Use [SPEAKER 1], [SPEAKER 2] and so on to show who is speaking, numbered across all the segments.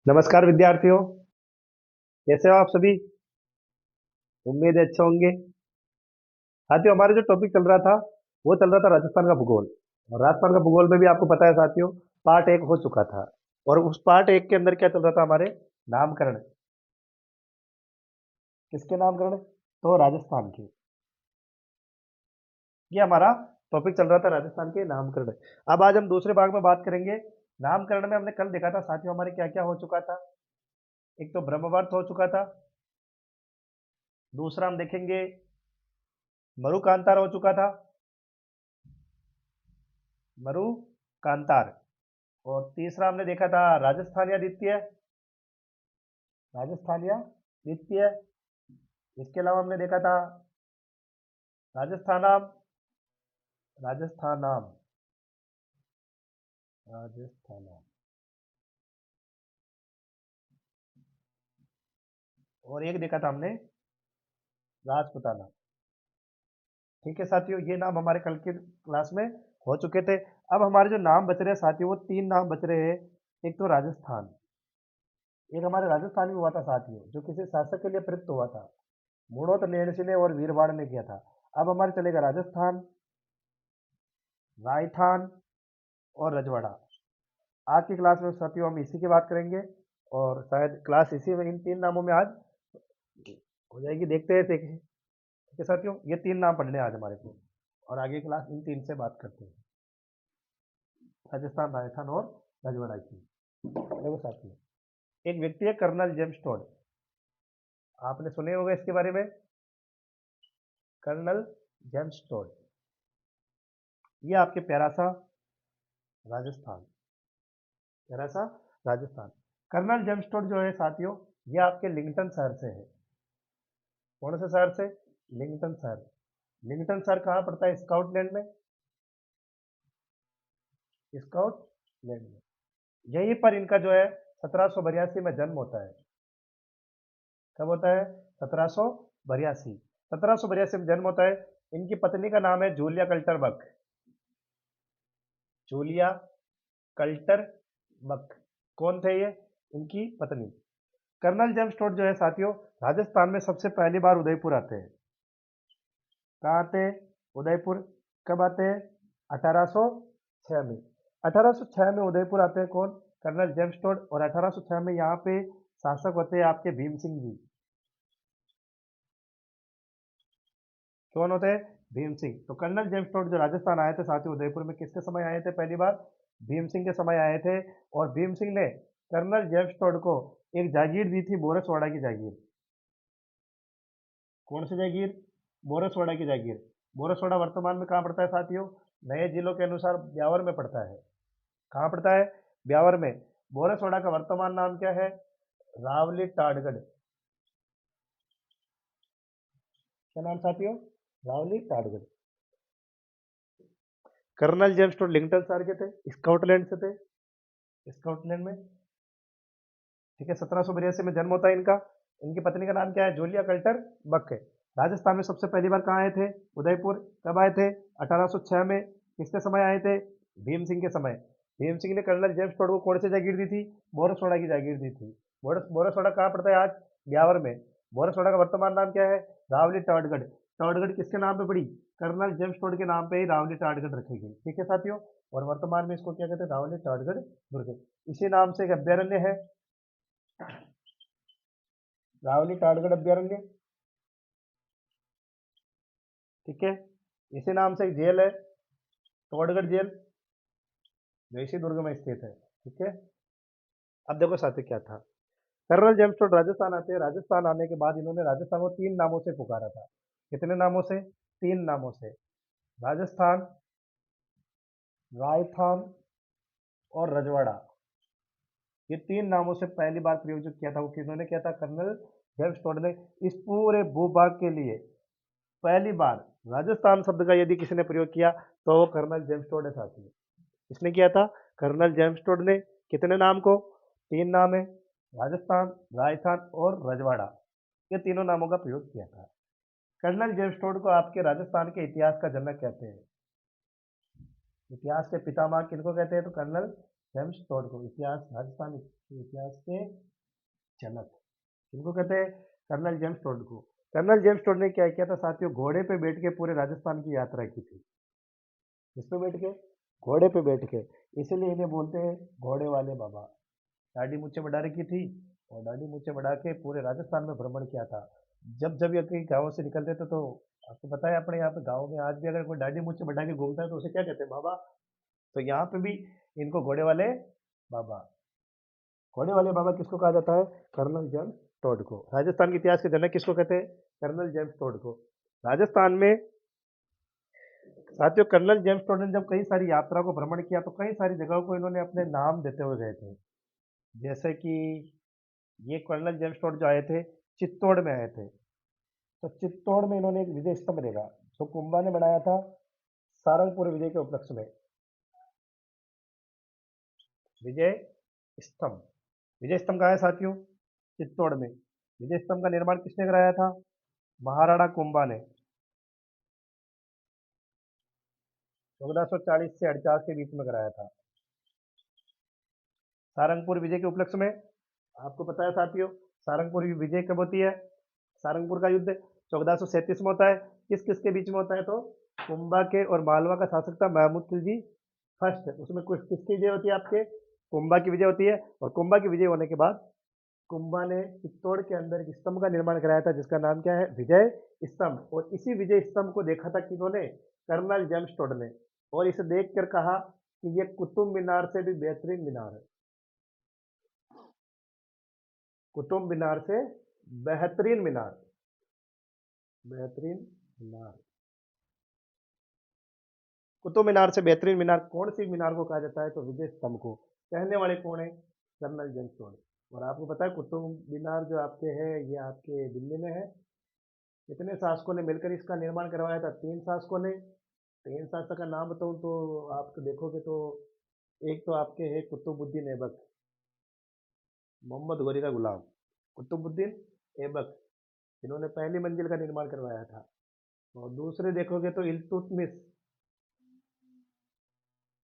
[SPEAKER 1] नमस्कार विद्यार्थियों। कैसे हो आप सभी? उम्मीद है अच्छे होंगे। साथियों, हमारा जो टॉपिक चल रहा था वो चल रहा था राजस्थान का भूगोल। और राजस्थान का भूगोल में भी आपको पता है साथियों, पार्ट एक हो चुका था। और उस पार्ट एक के अंदर क्या चल रहा था? हमारे नामकरण। किसके नामकरण? तो राजस्थान के। ये हमारा टॉपिक चल रहा था, राजस्थान के नामकरण। अब आज हम दूसरे भाग में बात करेंगे। नामकरण में हमने कल देखा था साथियों, हमारे क्या क्या हो चुका था। एक तो ब्रह्मवर्त हो चुका था। दूसरा हम देखेंगे मरु कांतार हो चुका था। मरु कांतार। और तीसरा हमने देखा था राजस्थान या द्वितीय। राजस्थान या द्वितीय। इसके अलावा हमने देखा था राजस्थानाम। राजस्थानाम। राजस्थानाम। और एक देखा था हमने राजपुताना। ठीक है साथियों, ये नाम हमारे कल के क्लास में हो चुके थे। अब हमारे जो नाम बच रहे हैं साथियों, वो तीन नाम बच रहे हैं। एक तो राजस्थान। एक हमारे राजस्थान में हुआ था साथियों, जो किसी शासक के लिए प्रयुक्त हुआ था। मूणोत नैणसी ने और वीरवाड़ ने किया था। अब हमारे चलेगा राजस्थान, रायथान और रजवाड़ा। आज की क्लास में साथियों हम इसी की बात करेंगे। और शायद क्लास इसी में इन तीन नामों में आज हो जाएगी। देखते हैं, देखें। ठीक है साथियों, ये तीन नाम पढ़ने हैं आज हमारे को। और आगे क्लास इन तीन से बात करते हैं, राजस्थान, राजस्थान और रजवाड़ा की। देखो साथियों, एक व्यक्ति है कर्नल जेम्स टोड। आपने सुने होंगे इसके बारे में। Colonel James Tod. ये आपके प्यारा सा राजस्थान। प्यारा सा राजस्थान। कर्नल जेम्स टोड जो है साथियों, ये आपके लिंगटन शहर से है। कौन से शहर से? लिंगटन शहर। लिंगटन शहर कहाँ पड़ता है? स्कॉटलैंड में। स्कॉटलैंड में। यहीं पर इनका जो है 1782 में जन्म होता है। कब होता है? 1782। 1782 में जन्म होता है। इनकी पत्नी का नाम है जूलिया कल्टर बक। जूलिया कल्टर बक। कौन थे ये? इनकी पत्नी। कर्नल जेम्स टोड जो है साथियों, राजस्थान में सबसे पहली बार उदयपुर आते हैं। कहाँ आते हैं? उदयपुर। कब आते हैं? 1806 में। 1806 में उदयपुर आते हैं कौन? Colonel James Tod. और 1806 में यहाँ पे शासक होते हैं आपके भीम सिंह जी। कौन होते हैं? भीम सिंह। तो कर्नल जेम्स टोड जो राजस्थान आए थे साथियों, उदयपुर में किसके समय आए थे पहली बार? भीम सिंह के समय आए थे। और भीम सिंह ने कर्नल जेम्स टोड को एक जागीर दी थी, बोरसवाड़ा की जागीर। कौन सी जागीर? बोरसवाड़ा की जागीर। बोरसवाड़ा वर्तमान में कहाँ पड़ता है साथियों? नए जिलों के अनुसार ब्यावर में पड़ता है। कहाँ पड़ता है? ब्यावर में। बोरसवाड़ा का वर्तमान नाम क्या है? रावली टाडगढ़। क्या नाम साथियों? रावली टाडगढ़। कर्नल जेम्स टोड लिंगटन सार के थे, स्कॉटलैंड से थे। स्कॉटलैंड में। ठीक है, 1782 में जन्म होता है इनका। इनकी पत्नी का नाम क्या है? जूलिया कल्टर बक है। राजस्थान में सबसे पहली बार कहाँ आए थे? उदयपुर। कब आए थे? 1806 में। किसके समय आए थे? भीम सिंह के समय। भीम सिंह ने कर्नल जेम्स टोड को कौन सी जागीर दी थी? बोरसवाड़ा की जागीर दी थी। बोरसवाड़ा कहाँ पड़ता है आज? ब्यावर में। बोरसवाड़ा का वर्तमान नाम क्या है? रावली टाडगढ़। टाडगढ़ किसके नाम पे पड़ी? कर्नल जेम्स टोड के नाम पे ही रावली टाडगढ़ रखी गई। ठीक है साथियों। और वर्तमान में इसको क्या कहते हैं? रावली टाडगढ़ दुर्ग। इसी नाम से एक अभ्यारण्य है, रावली टाडगढ़ अभ्यारण्य। ठीक है। इसी नाम से एक जेल है, टोडगढ़ जेल, जो इसी दुर्ग में स्थित है। ठीक है। अब देखो साथी क्या था। कर्नल जेम्स टोड राजस्थान आते हैं। राजस्थान आने के बाद इन्होंने राजस्थान को तीन नामों से पुकारा था। कितने नामों से? तीन नामों से। राजस्थान, रायथान और रजवाड़ा। ये तीन नामों से पहली बार प्रयोग जो किया था वो किन्होंने किया था? कर्नल जेम्स टोड ने। इस पूरे भूभाग के लिए पहली बार राजस्थान शब्द का यदि किसी ने प्रयोग किया तो वो कर्नल जेम्स टोड है साथी। किसने किया था? कर्नल जेम्स टोड ने। कितने नाम को? तीन नाम है, राजस्थान, राजस्थान और रजवाड़ा। ये तीनों नामों का प्रयोग किया था। कर्नल जेम्स टोड को आपके राजस्थान के इतिहास का जनक कहते हैं। इतिहास के पितामह किनको कहते हैं? तो कर्नल जेम्स टोड को, इतिहास राजस्थान के इतिहास के जनक, इनको कहते हैं कर्नल जेम्स टोड को। कर्नल जेम्स टोड ने क्या किया था साथियों, घोड़े पे बैठ के पूरे राजस्थान की यात्रा की थी। किस पे बैठ के? घोड़े पे बैठ के। इसीलिए इन्हें बोलते हैं घोड़े वाले बाबा। दाढ़ी मूछे बढ़ा रखी थी और दाढ़ी मूछे बढ़ा के पूरे राजस्थान में भ्रमण किया था। जब जब ये कहीं गाँव से निकलते थे तो आपको पता है अपने यहाँ पे गाँव में आज भी अगर कोई दाढ़ी मूछे बढ़ा के घूमता है तो उसे क्या कहते हैं? बाबा। तो यहाँ पे भी इनको घोड़े वाले बाबा, घोड़े वाले बाबा किसको कहा जाता है? कर्नल जेम्स टोड को। राजस्थान के इतिहास के जनक किसको कहते हैं? कर्नल जेम्स टोड को। राजस्थान में साथियों कर्नल जेम्स टोड ने जब कई सारी यात्रा को भ्रमण किया तो कई सारी जगहों को इन्होंने अपने नाम देते हुए गए थे। जैसे कि ये कर्नल जेम्स टोड जो आए थे चित्तौड़ में आए थे, तो चित्तौड़ में इन्होंने एक विजय स्तंभ देखा जो कुंभा ने बनाया था सारंगपुर विजय के उपलक्ष्य में। विजय स्तंभ, विजय स्तंभ कहाँ है साथियों? चित्तौड़ में। विजय स्तंभ का निर्माण किसने कराया था? महाराणा कुंभा ने 1440 से 48 के बीच में कराया था, सारंगपुर विजय के उपलक्ष्य में। आपको पता है साथियों सारंगपुर की विजय कब होती है? सारंगपुर का युद्ध 1437 में होता है। किस किस के बीच में होता है? तो कुंभा के और मालवा का शासक था महमूद खिलजी फर्स्ट। उसमें कुछ किसकी विजय होती है? आपके कुंभा की विजय होती है। और कुंभा की विजय होने के बाद कुंभा ने चित्तौड़ के अंदर एक स्तंभ का निर्माण कराया था जिसका नाम क्या है? विजय स्तंभ। और इसी विजय स्तंभ को देखा था किन्होंने? कर्नल जेम्स टोड ने। और इसे देख कर कहा कि ये कुतुब मीनार से भी बेहतरीन मीनार है। कुतुब मीनार से बेहतरीन मीनार, बेहतरीन मीनार। कुतुब मीनार से बेहतरीन मीनार कौन सी मीनार को कहा जाता है? तो विजय स्तंभ को। कहने वाले कौन है? Colonel James Tod. और आपको पता है कुतुब मीनार जो आपके है ये आपके दिल्ली में है। कितने शासकों ने मिलकर इसका निर्माण करवाया था? 3 शासकों ने। 3 शासक का नाम बताऊं तो आप तो देखोगे तो एक तो आपके है कुतुबुद्दीन ऐबक, मोहम्मद गौरी का गुलाम। कुतुबुद्दीन ऐबक, इन्होंने पहली मंजिल का निर्माण करवाया था। और दूसरे देखोगे तो इल्तुतमिश,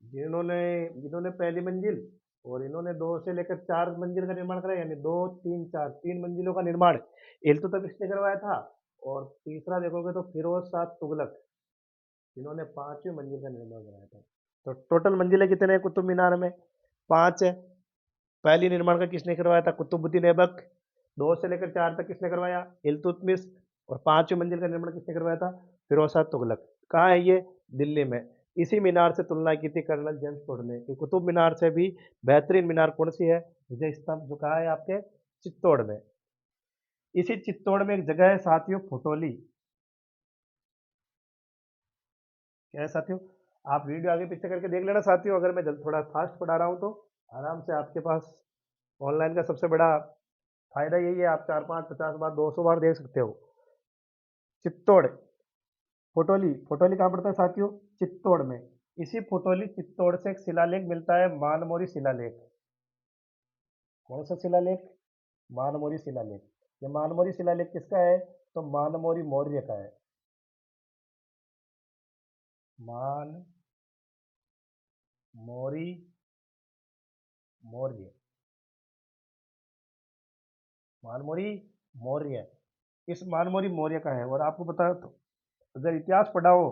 [SPEAKER 1] जिन्होंने इन्होंने पहली मंजिल और इन्होंने 2 से लेकर 4 मंजिल का निर्माण कराया, यानी 2 3 4 3 मंजिलों का निर्माण इल्तुतमिश ने करवाया था। और तीसरा देखोगे तो फिरोज शाह तुगलक, जिन्होंने 5वीं मंजिल का निर्माण कराया था। तो टोटल मंजिलें कितने हैं कुतुब मीनार में? 5 है। पहली निर्माण का किसने करवाया था? कुतुबुद्दीन ऐबक। 2 से लेकर 4 तक किसने करवाया? इल्तुतमिश। और 5वीं मंजिल का निर्माण किसने करवाया था? फिरोज शाह तुगलक। कहाँ है ये? दिल्ली में। इसी मीनार से तुलना की थी कर्नल जेम्स टोड ने कि कुतुब मीनार से भी बेहतरीन मीनार कौन सी है? विजय स्तंभ, जो कहा है आपके चित्तौड़ में। इसी चित्तौड़ में एक जगह है साथियों फुटोली। क्या है साथियों? आप वीडियो आगे पीछे करके देख लेना साथियों, अगर मैं थोड़ा फास्ट पढ़ा रहा हूँ तो आराम से आपके पास ऑनलाइन का सबसे बड़ा फायदा यही है, आप 4 5 50 बार 200 बार देख सकते हो। चित्तौड़ फोटोली, फोटोली कहाँ पड़ता है साथियों? चित्तौड़ में। इसी फोटोली चित्तौड़ से एक शिलालेख मिलता है, मानमोरी शिलालेख। कौन सा शिलालेख? मानमोरी शिलालेख। ये मानमोरी शिलालेख किसका है? तो मानमोरी मौर्य का है। मानमोरी मौर्य, मानमोरी मौर्य, इस मानमोरी मौर्य का है। और आपको पता तो अगर इतिहास पढ़ा हो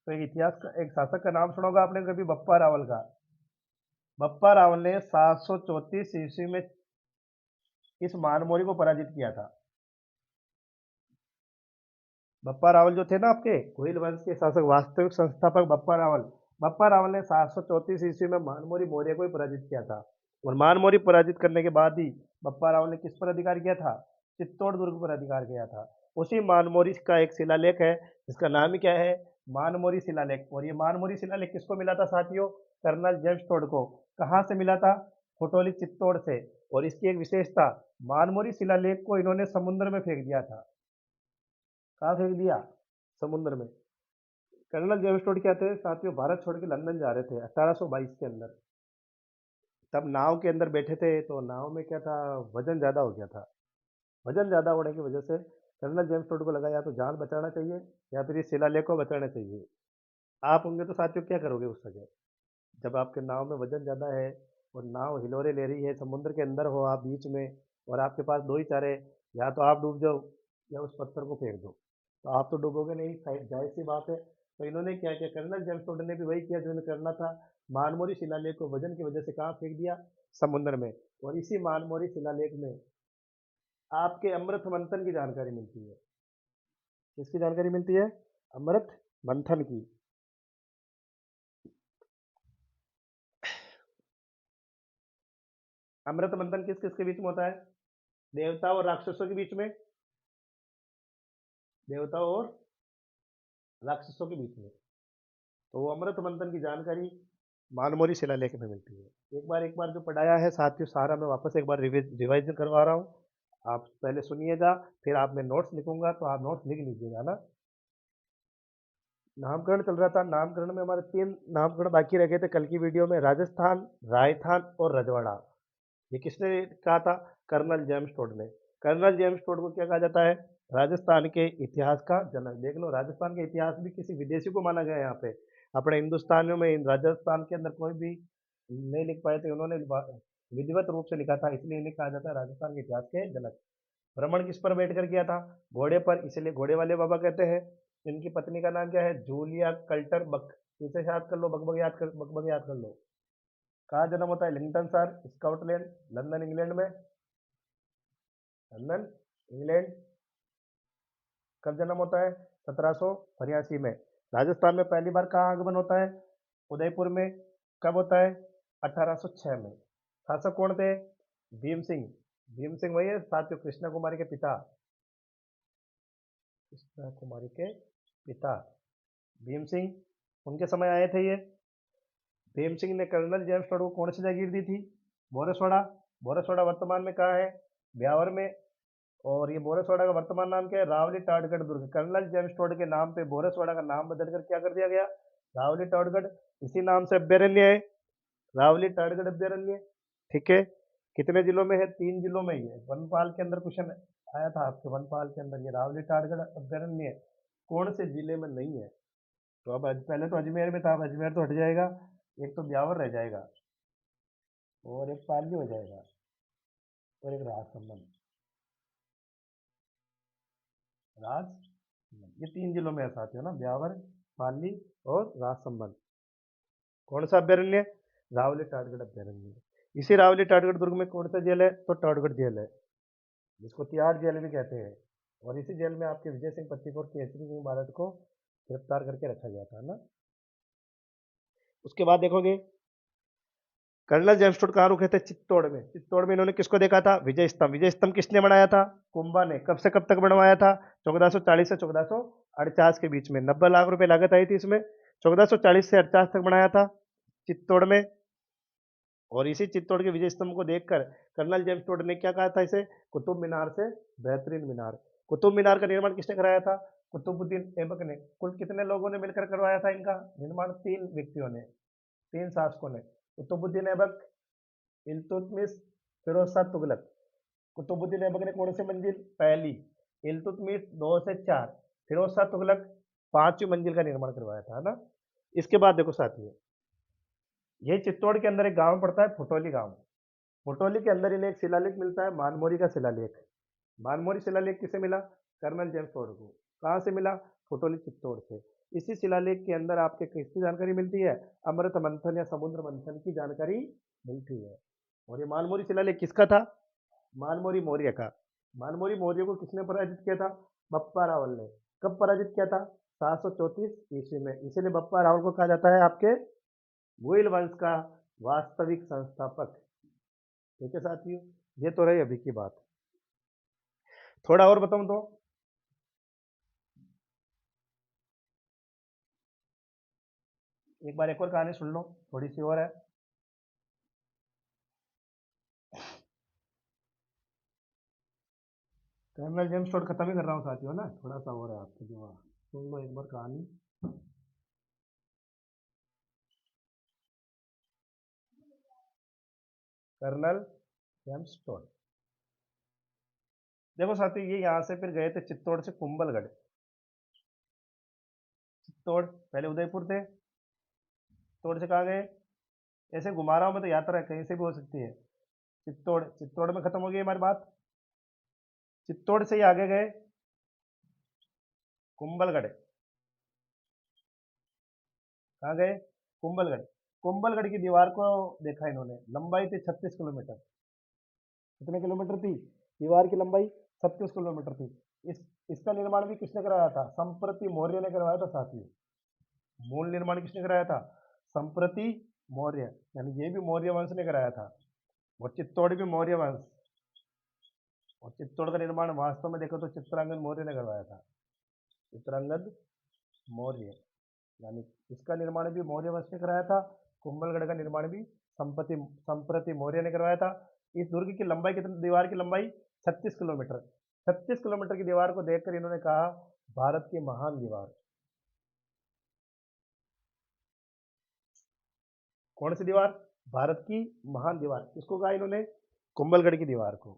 [SPEAKER 1] तो एक इतिहास का एक शासक का नाम सुना होगा आपने कभी? बप्पा रावल का। बप्पा रावल ने 734 ईस्वी में इस मानमोरी को पराजित किया था। बप्पा रावल जो थे ना आपके कोयल वंश के शासक, वास्तविक संस्थापक बप्पा रावल। बप्पा रावल ने 734 ईस्वी में मानमोरी मौर्य को ही पराजित किया था। और मानमोरी पराजित करने के बाद ही बप्पा रावल ने किस पर अधिकार किया था? चित्तौड़ दुर्ग पर अधिकार किया था। उसी मानमोरी का एक शिलालेख है जिसका नाम ही क्या है? मानमोरी शिलालेख। और ये मानमोरी शिलालेख किसको मिला था साथियों? कर्नल जेम्स टोड को। कहाँ से मिला था? फोटोली चित्तौड़ से। और इसकी एक विशेषता, मानमोरी शिलालेख को इन्होंने समुद्र में फेंक दिया था। कहाँ फेंक दिया? समुद्र में। कर्नल जेम्स टोड क्या थे साथियों? भारत छोड़ के लंदन जा रहे थे 1822 के अंदर। तब नाव के अंदर बैठे थे तो नाव में क्या था, वजन ज़्यादा हो गया था। वजन ज़्यादा होने की वजह से कर्नल जेम्स टोड को लगा या तो जान बचाना चाहिए या फिर इस शिलालेख को बचाना चाहिए। आप होंगे तो साथियों क्या करोगे उस जगह? जब आपके नाव में वजन ज़्यादा है और नाव हिलोरे ले रही है, समुद्र के अंदर हो आप बीच में, और आपके पास दो ही चारे, या तो आप डूब जाओ या उस पत्थर को फेंक दो, तो आप तो डूबोगे नहीं, जाहिर सी बात है। तो इन्होंने क्या किया, कर्नल जेम्स टोड ने भी वही किया जो इन्हें करना था। मानमोरी शिलालेख को वजन की वजह से कहाँ फेंक दिया, समुद्र में। और इसी मानमोरी शिलालेख में आपके अमृत मंथन की जानकारी मिलती है। किसकी जानकारी मिलती है, अमृत मंथन की। अमृत मंथन किस किस के बीच में होता है, देवता और राक्षसों के बीच में, देवताओं और राक्षसों के बीच में। तो वो अमृत मंथन की जानकारी मानमोरी शिलालेख में मिलती है। एक बार जो पढ़ाया है साथियों सारा मैं वापस एक बार रिवाइजन करवा रहा हूँ, आप पहले सुनिएगा, फिर आप मैं नोट्स लिखूंगा तो आप नोट्स लिख लीजिएगा ना। नामकरण चल रहा था, नामकरण में हमारे 3 नामकरण बाकी रह गए थे कल की वीडियो में, राजस्थान, रायथान और रजवाड़ा। ये किसने कहा था, कर्नल जेम्स टोड ने। कर्नल जेम्स टोड को क्या कहा जाता है, राजस्थान के इतिहास का जनक। देख लो, राजस्थान का इतिहास भी किसी विदेशी को माना गया है यहाँ पे। अपने हिंदुस्तानियों में राजस्थान के अंदर कोई भी नहीं लिख पाए थे, उन्होंने विधिवत रूप से लिखा था, इसलिए इन्हें कहा जाता है राजस्थान के इतिहास के जनक। भ्रमण किस पर बैठकर किया था, घोड़े पर, इसलिए घोड़े वाले बाबा कहते हैं। इनकी पत्नी का नाम क्या है, जूलिया कल्टर बक। इसे याद कर लो, बकबक याद कर, बकबक याद कर लो। कहाँ जन्म होता है, लिंगटन सर, स्कॉटलैंड, लंदन इंग्लैंड में, लंदन इंग्लैंड। कब जन्म होता है, 1783 में। राजस्थान में पहली बार कहाँ आगमन होता है, उदयपुर में। कब होता है, 1806 में। शासक कौन थे, भीम सिंह। भीम सिंह वही है साथियों, कृष्णा कुमारी के पिता, कृष्णा कुमारी के पिता भीम सिंह, उनके समय आए थे ये। भीम सिंह ने कर्नल जेम्स टोड को कौन सी जागीर दी थी, बोरसवाड़ा। बोरसवाड़ा वर्तमान में कहाँ है, ब्यावर में। और ये बोरसवाड़ा का वर्तमान नाम क्या है, रावली टाटगढ़ दुर्ग। कर्नल जेम्स टोड के नाम पे बोरसवाड़ा का नाम बदलकर क्या कर दिया गया, रावली टाटगढ़। इसी नाम से अभ्यारण्य है, रावली टाटगढ़ अभ्यारण्य। ठीक है, कितने जिलों में है, 3 जिलों में ही है। वनपाल के अंदर क्वेश्चन आया था आपके, वनपाल के अंदर ये रावली टाटगढ़ अभ्यारण्य कौन से जिले में नहीं है। तो अब पहले तो अजमेर में था, अब अजमेर तो हट जाएगा, एक तो ब्यावर रह जाएगा और एक पाली हो जाएगा और एक राजसमंद। राज, ये 3 जिलों में है साथियों ना, ब्यावर, पाली और राजसमंद। कौन सा अभ्यारण्य, रावली टाटगढ़ अभ्यारण्य। इसी रावली टाटगढ़ दुर्ग में कौन सा जेल है, तो टाटगढ़ जेल है, जिसको तिहाड़ जेल भी कहते हैं। और इसी जेल में आपके विजय सिंह पत्तिक और केसरी सिंह भारत को गिरफ्तार करके रखा गया था ना। उसके बाद देखोगे कर्नल जेम्स टोड कहाँ रुके थे, चित्तौड़ में। चित्तौड़ में इन्होंने किसको देखा था, विजय स्तंभ। विजय स्तंभ किसने बनाया था, कुंभा ने। कब से कब तक बनवाया था, 1440 से 1448 के बीच में। 90 लाख रुपए लागत आई थी इसमें, 1440 से 48 तक बनाया था चित्तौड़ में। और इसी चित्तौड़ के विजय स्तंभ को देखकर कर्नल जेम्स टोड ने क्या कहा था इसे, कुतुब मीनार से बेहतरीन मीनार। कुतुब मीनार का निर्माण किसने कराया था, कुतुबुद्दीन ऐबक ने। कुल कितने लोगों ने मिलकर करवाया था इनका निर्माण, 3 व्यक्तियों ने, 3 शासकों ने। कुतुबुद्दीन ऐबक, इल्तुतमिश, फिरोज शाह तुगलक। कुतुबुद्दीन ऐबक ने कौन सी मंजिल, पहली। इल्तुतमिश 2 से 4, फिरोज शाह तुगलक 5वीं मंजिल का निर्माण करवाया था, है ना। इसके बाद देखो साथियों, ये चित्तौड़ के अंदर एक गांव पड़ता है, फुटोली गांव। फुटोली के अंदर इन्हें एक शिलालेख मिलता है, मानमोरी का शिलालेख। मानमोरी शिलालेख किसे मिला, कर्नल जेम्स टोड को। कहाँ से मिला, फुटोली चित्तौड़ से। इसी शिलालेख के अंदर आपके किसकी जानकारी मिलती है, अमृत मंथन या समुद्र मंथन की जानकारी मिलती है। और ये मानमोरी शिलालेख किसका था, मानमोरी मौर्य का। मानमोरी मौर्य को किसने पराजित किया था, बप्पा रावल ने। कब पराजित किया था, 734 ईस्वी में। इसीलिए बप्पा रावल को कहा जाता है आपके भुइल वंश का वास्तविक संस्थापक। ठीक है साथियों, ये तो रही अभी की बात। थोड़ा और बताऊं तो, एक बार एक और कहानी सुन लो, थोड़ी सी और है। कर्नल जेम्स टोड खत्म ही कर रहा हूँ साथियों ना, थोड़ा सा और है आपके दिमाग, सुन लो एक बार कहानी। कर्नल जेम्स टोड, देखो साथियों, ये यहाँ से फिर गए थे चित्तौड़ से कुंभलगढ़। चित्तौड़, पहले उदयपुर थे, चित्तौड़ से कहाँ गए, ऐसे घुमा रहा हूँ मैं तो यात्रा कहीं से भी हो सकती है। चित्तौड़, चित्तौड़ में खत्म हो गई हमारी बात। चित्तौड़ से ही आगे गए कुंभलगढ़। कहाँ गए? कुंभलगढ़। कुंभलगढ़ की दीवार को देखा इन्होंने, लंबाई थी 36 किलोमीटर। कितने किलोमीटर थी? दीवार की लंबाई 36 किलोमीटर थी। इस इसका निर्माण भी किसने कराया था? संप्रति मौर्य ने करवाया था साथियों। मूल निर्माण किसने कराया था? संप्रति मौर्य, यानी ये भी मौर्य वंश ने कराया था। और चित्तौड़ भी मौर्य वंश। और चित्तौड़ का निर्माण वास्तव में देखो तो चित्रांगद मौर्य ने करवाया था। चित्रांगद मौर्य, यानी इसका निर्माण भी मौर्य वंश ने कराया था। कुंभलगढ़ का निर्माण भी संप्रति संप्रति मौर्य ने करवाया था। इस दुर्ग की लंबाई कितनी? दीवार की लंबाई 36 किलोमीटर। 36 किलोमीटर की दीवार को देखकर इन्होंने कहा भारत की महान दीवार। कौन सी दीवार? भारत की महान दीवार। किसको कहा इन्होंने? कुंभलगढ़ की दीवार को।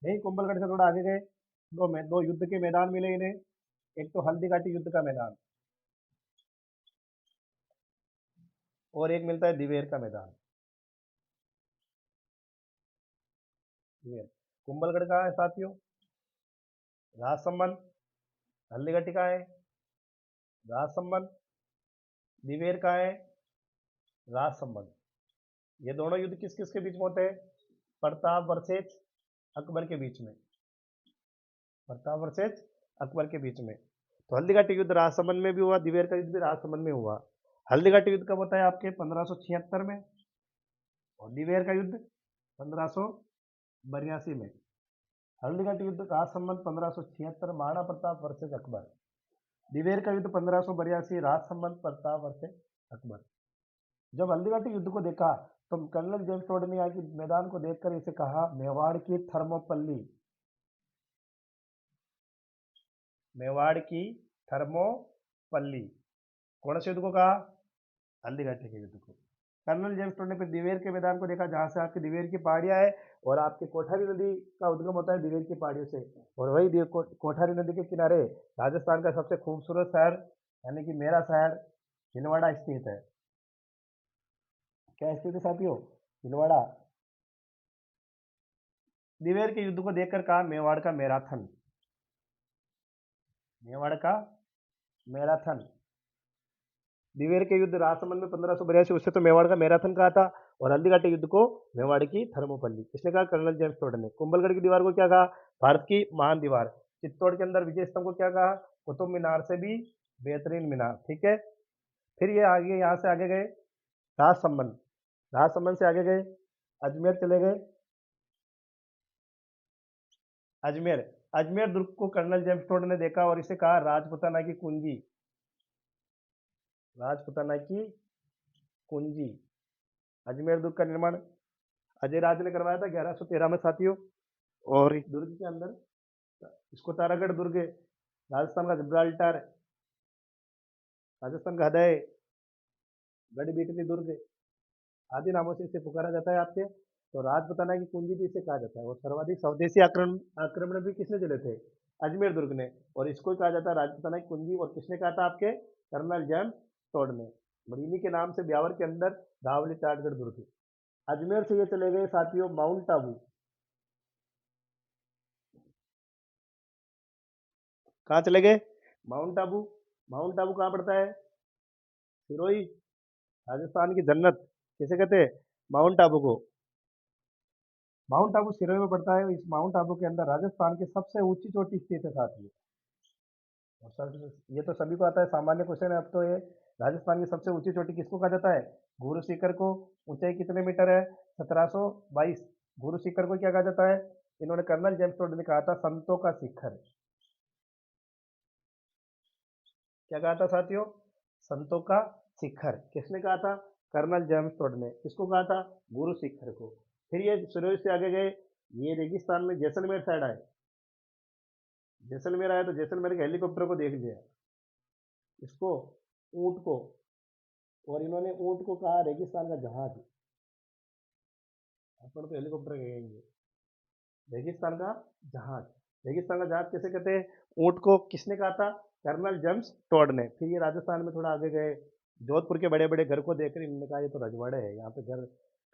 [SPEAKER 1] यही कुंभलगढ़ से थोड़ा आगे गए, दो युद्ध के मैदान मिले इन्हें। एक तो हल्दी घाटी युद्ध का मैदान, और एक मिलता है दिवेर का मैदान। दिवेर। कुंभलगढ़ कहाँ है साथियों? राजसमंद। हल्दी घाटी कहाँ है? राजसमंद। दिवेर कहाँ है? राजसमंद। ये दोनों युद्ध किस किस के बीच में होते हैं? प्रताप वर्सेस अकबर के बीच में। प्रताप वर्सेस अकबर के बीच में। तो हल्दी घाटी युद्ध राजसमंद में भी हुआ, दिवेर का युद्ध भी राजसमंद में हुआ। हल्दी घाटी युद्ध कब होता है आपके? 1576 में। और दिवेर का युद्ध 1582 में। हल्दी घाटी युद्ध का संबंध 1576 महाराणा प्रताप वर्सेस अकबर। दिवेर का युद्ध 1582 राज संबंध प्रताप वर्सेस अकबर। जब हल्दी घाटी युद्ध को देखा तो कर्नल जेम्स टोड ने यहाँ की मैदान को देखकर इसे कहा मेवाड़ की थर्मोपल्ली। मेवाड़ की थर्मोपल्ली। कौन से युद्ध को कहा? हल्दी घाटी के युद्ध को। कर्नल जेम्स टोड ने फिर दिवेर के मैदान को देखा, जहां से आपकी दिवेर की पहाड़ियां है और आपकी कोठारी नदी का उद्गम होता है दिवेर की पहाड़ियों से। और वही कोठारी नदी के किनारे राजस्थान का सबसे खूबसूरत शहर, यानी कि मेरा शहर छिंदवाड़ा स्थित है। क्या स्थित है साथियों? छिंदवाड़ा। दिवेर के युद्ध को देखकर कहा मेवाड़ का मैराथन। मेवाड़ का मैराथन। दिवेर के युद्ध राजसमंद में 1582, उससे तो मेवाड़ का मैराथन कहा था। और हल्दी घाटी युद्ध को मेवाड़ की थर्मोपल्ली। किसने कहा? कर्नल जेम्स टोड ने। कुंभलगढ़ की दीवार को क्या कहा? भारत की महान दीवार। चित्तौड़ के अंदर विजय स्तंभ को क्या कहा? कुतुब मीनार से भी बेहतरीन मीनार। ठीक है। फिर ये आगे, यहाँ से आगे गए राजसमंद। राजसमंद से आगे गए अजमेर चले गए। अजमेर। अजमेर दुर्ग को कर्नल जेम्स टोड ने देखा और इसे कहा राजपुताना की कुंजी। राजपुताना की कुंजी। अजमेर दुर्ग का निर्माण अजय राज ने करवाया था 1113 में साथियों। और इस दुर्ग के अंदर इसको तारागढ़ दुर्ग, राजस्थान का जिब्राल्टर, राजस्थान का हृदय, गढ़बीटनी दुर्ग आदि नामों से इसे पुकारा जाता है आपके। तो राजपुताना की कुंजी भी इसे कहा जाता है। और सर्वाधिक स्वदेशी आक्रमण भी किसने चले थे? अजमेर दुर्ग ने। और इसको ही कहा जाता है राजपुताना की कुंजी। और किसने कहा था आपके? कर्नल जेम्स टोड ने। और इन्हीं के नाम से ब्यावर के अंदर दावली टाटगढ़ दुर्ग। अजमेर से ये चले गए साथियों माउंट आबू। कहाँ चले गए? माउंट आबू। माउंट आबू कहाँ पड़ता है? सिरोही। राजस्थान की जन्नत किसे कहते हैं? माउंट आबू को। माउंट आबू सिरोही में पड़ता है। इस माउंट आबू के अंदर राजस्थान की सबसे ऊंची चोटी स्थित है साथियों। और ये तो सभी को आता है, सामान्य क्वेश्चन है अब तो ये। राजस्थान की सबसे ऊंची चोटी किसको कहा जाता है? गुरु शिखर को। ऊंचाई कितने मीटर है? 1722। गुरु शिखर को क्या कहा जाता है? इन्होंने कर्नल जेम्स टोड ने कहा था संतों का शिखर। क्या कहा था साथियों? संतों का शिखर। किसने कहा था? कर्नल जेम्स टोड ने। किसको कहा था? गुरु शिखर को। फिर ये सूर्य से आगे गए, ये रेगिस्तान में जैसलमेर साइड आए। जैसलमेर आया तो जैसलमेर के हेलीकॉप्टर को देख लिया, इसको, ऊंट को। और इन्होंने ऊंट को कहा रेगिस्तान का जहाज। अपन तो हेलीकॉप्टर कहेंगे, रेगिस्तान का जहाज। रेगिस्तान का जहाज कैसे कहते हैं? ऊंट को किसने कहा था? कर्नल जेम्स टोड ने। फिर ये राजस्थान में थोड़ा आगे गए, जोधपुर के बड़े बड़े घर को देख कर इन्होंने कहा ये तो रजवाड़े है, यहाँ पे घर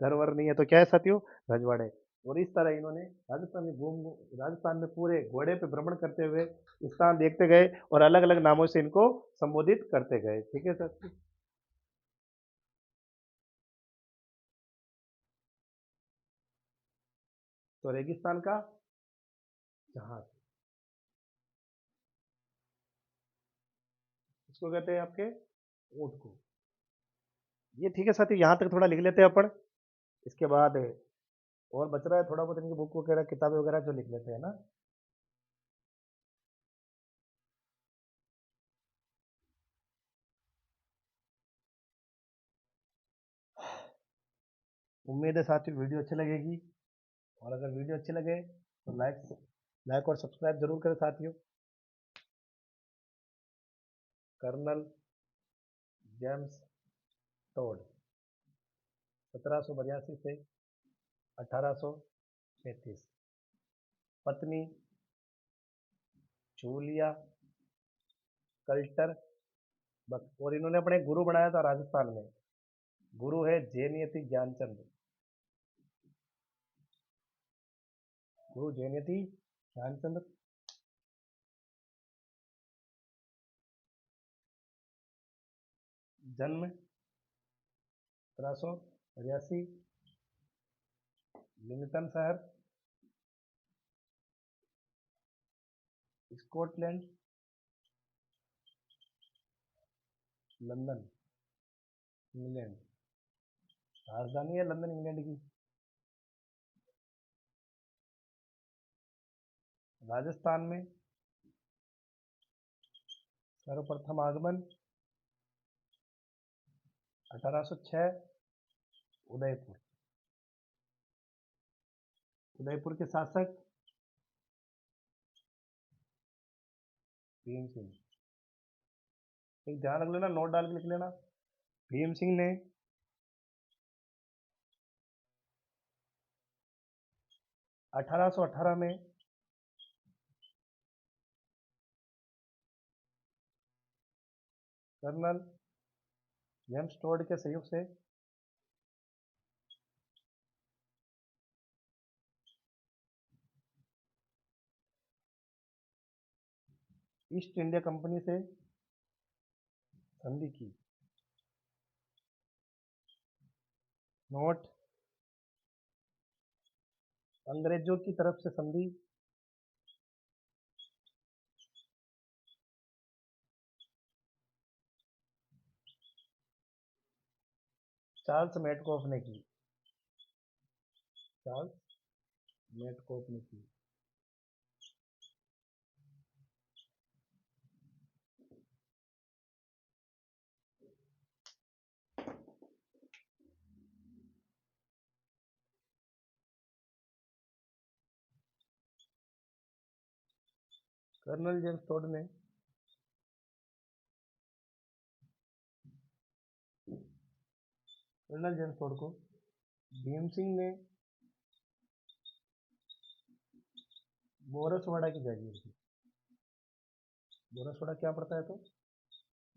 [SPEAKER 1] घर वर नहीं है, तो क्या है साथियों, रजवाड़े। और इस तरह इन्होंने राजस्थान में पूरे घोड़े पे भ्रमण करते हुए स्थान देखते गए और अलग अलग नामों से इनको संबोधित करते गए। ठीक है सर। तो रेगिस्तान का जहाज, इसको कहते हैं आपके ऊंट को। ये ठीक है साथियों, यहाँ तक थोड़ा लिख लेते हैं अपन। इसके बाद और बच रहा है थोड़ा बहुत इनकी बुक वगैरह किताबें वगैरह जो लिख लेते हैं ना। उम्मीद है साथियों वीडियो अच्छी लगेगी, और अगर वीडियो अच्छी लगे तो लाइक और सब्सक्राइब जरूर करें साथियों। कर्नल जेम्स टोड 1782 से 1833, पत्नी जूलिया कल्टर बक, और इन्होंने अपने गुरु बनाया था राजस्थान में, गुरु है जैनियति ज्ञानचंद, गुरु जैनियति ज्ञानचंद। जन्म 1782, लिंगटन शहर, स्कॉटलैंड, लंदन, इंग्लैंड। राजधानी है लंदन इंग्लैंड की। राजस्थान में सर्वप्रथम आगमन 1806, उदयपुर। उदयपुर के शासक भीम सिंह। एक ध्यान रख लेना, नोट डाल के लिख लेना। भीम सिंह ने 1818 में कर्नल जेम्स टोड के सहयोग से ईस्ट इंडिया कंपनी से संधि की। नोट, अंग्रेजों की तरफ से संधि चार्ल्स मेटकॉफ ने की। चार्ल्स मेटकॉफ ने की। कर्नल जेम्स टोड ने कर्नल जेम्स टोड को भीम सिंह ने बोरसवाड़ा की जागीर दी। बोरसवाड़ा क्या पड़ता है, तो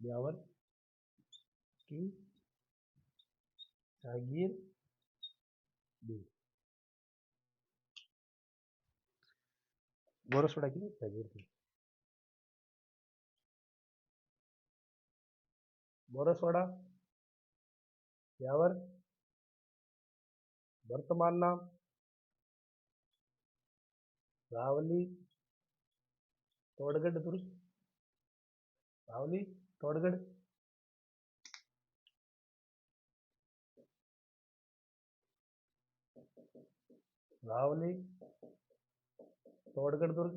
[SPEAKER 1] ब्यावर की जागीर दी। बोरसवाड़ा की जागीर दी। बोरसवाड़ा ब्यावर वर्तमान नाम रावली तोड़गढ़ दुर्ग, रावली तोड़गढ़, रावली तोड़गढ़ दुर्ग,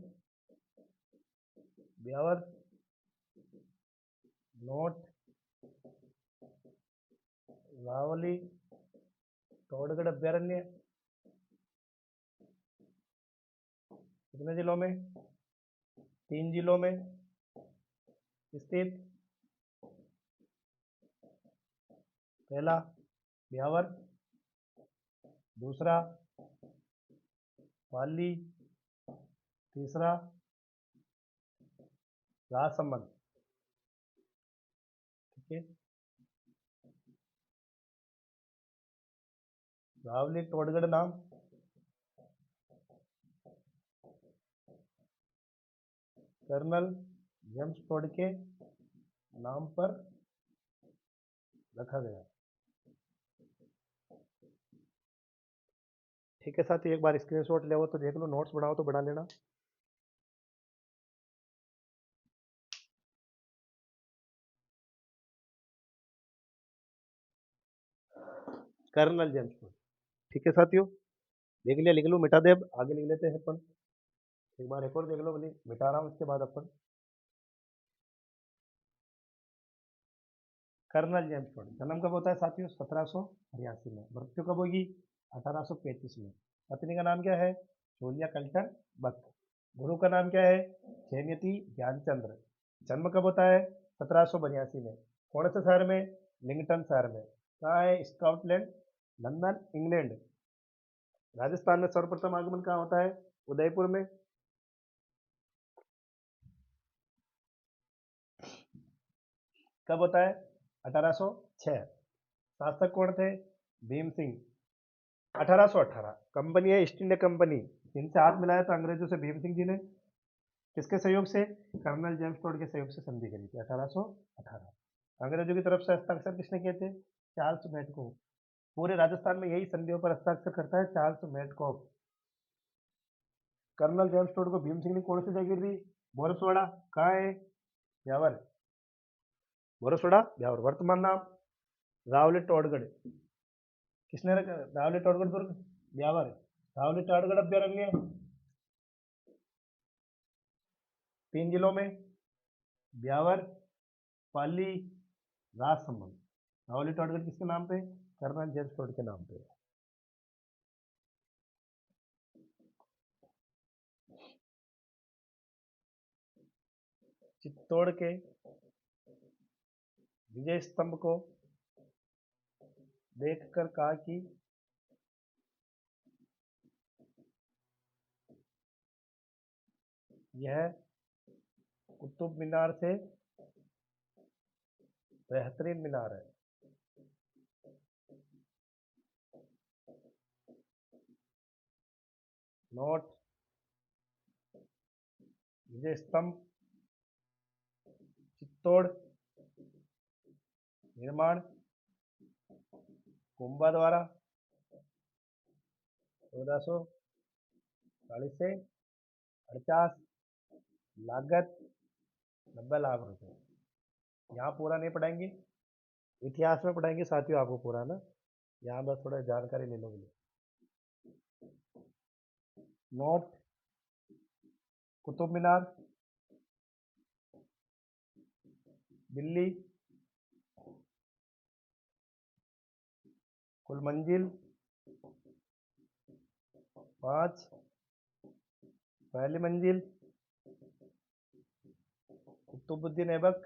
[SPEAKER 1] ब्यावर, नोट, रावली तोड़गढ़ अभ्यारण्य। कितने जिलों में, 3 जिलों में स्थित। पहला ब्यावर, दूसरा पाली, तीसरा राजसमंद। ठीक है, रावली टोडगढ़ नाम, कर्नल जेम्स टोड के नाम पर रखा गया। ठीक है साथी, एक बार स्क्रीनशॉट ले तो देख लो, नोट्स बनाओ तो बना लेना। Colonel James Tod. ठीक है साथियों, देख लिया, लिख लो, मिटा दे, अब आगे लिख लेते हैं अपन। एक बार एक और देख लो, बोली मिटा रहा हूँ, उसके बाद अपन कर्नल जेम्स टोड जन्म कब होता है साथियों? 1782 में। मृत्यु कब होगी? 1835 में। पत्नी का नाम क्या है? जूलिया कल्टर बक। गुरु का नाम क्या है? जयमती ध्यानचंद्र। जन्म कब होता है? 1782 में। कौन से शहर में? लिंगटन शहर में। कहाँ है? Scotland, London, England. राजस्थान में सर्वप्रथम आगमन कहाँ होता है? उदयपुर में। कब होता है? 1806। शासक कौन थे? भीम सिंह। 1818। कंपनी है ईस्ट इंडिया कंपनी, जिनसे हाथ मिलाया था अंग्रेजों से भीम सिंह जी ने, किसके सहयोग से? कर्नल जेम्स टोड के सहयोग से संधि करी थी 1818। अंग्रेजों की तरफ से हस्ताक्षर किसने किए थे? चार्ल्स मेडको। पूरे राजस्थान में यही संधियों पर हस्ताक्षर करता है चार्ल्स मेडको। कर्नल जेम्स टोड को भीम सिंह ने कौन सी जगह दी? बोरसवाड़ा। कहाँ है? ब्यावर। बोरसवाड़ा ब्यावर। वर्तमान नाम? रावले टोडगढ़। किसने रखा रावले टोडगढ़ दुर्ग? ब्यावर। रावले टोडगढ़ अभ्यारण्य 3 जिलों में, ब्यावर, पाली, राजसमंद। रावली टोडगढ़ किसके नाम पे? कर्नल जेम्स टोड के नाम पे। चित्तौड़ के विजय स्तंभ को देखकर कहा कि यह कुतुब मीनार से बेहतरीन मीनार है। नोट: विजय स्तंभ चित्तौड़ निर्माण कुंभा द्वारा 1440 से 50, लागत 90 लाख रुपए। यहाँ पूरा नहीं पढ़ाएंगे, इतिहास में पढ़ाएंगे साथियों आपको पूरा ना, यहाँ बस थोड़ा जानकारी ले लो। नोट: कुतुब मीनार दिल्ली, कुल मंजिल 5। पहली मंजिल कुतुबुद्दीन ऐबक,